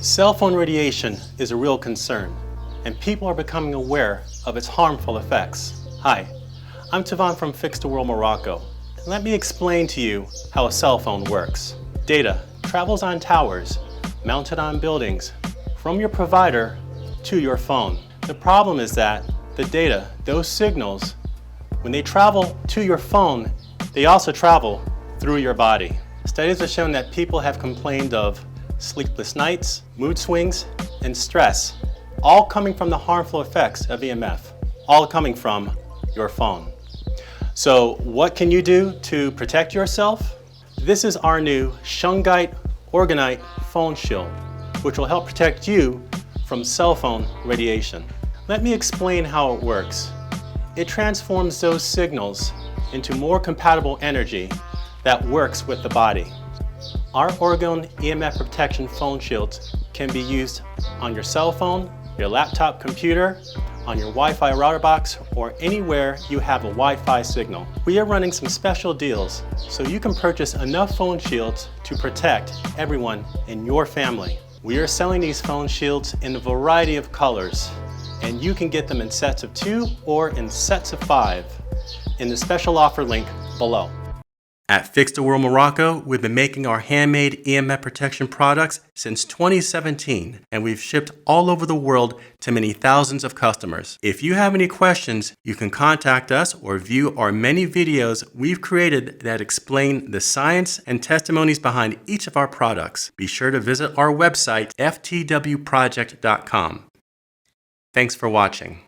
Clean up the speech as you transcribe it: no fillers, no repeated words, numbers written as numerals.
Cell phone radiation is a real concern, and people are becoming aware of its harmful effects. Hi, I'm Tavan from Fix the World Morocco. Let me explain to you how a cell phone works. Data travels on towers, mounted on buildings, from your provider to your phone. The problem is that the data, those signals, when they travel to your phone, they also travel through your body. Studies have shown that people have complained of sleepless nights, mood swings, and stress, all coming from the harmful effects of EMF, all coming from your phone. So what can you do to protect yourself? This is our new shungite orgonite phone shield, which will help protect you from cell phone radiation. Let me explain how it works. It transforms those signals into more compatible energy that works with the body. Our Orgone EMF protection phone shields can be used on your cell phone, your laptop computer, on your Wi-Fi router box, or anywhere you have a Wi-Fi signal. We are running some special deals so you can purchase enough phone shields to protect everyone in your family. We are selling these phone shields in a variety of colors, and you can get them in sets of 2 or in sets of 5 in the special offer link below. At Fix the World Morocco, we've been making our handmade EMF protection products since 2017, and we've shipped all over the world to many thousands of customers. If you have any questions, you can contact us or view our many videos we've created that explain the science and testimonies behind each of our products. Be sure to visit our website, ftwproject.com. Thanks for watching.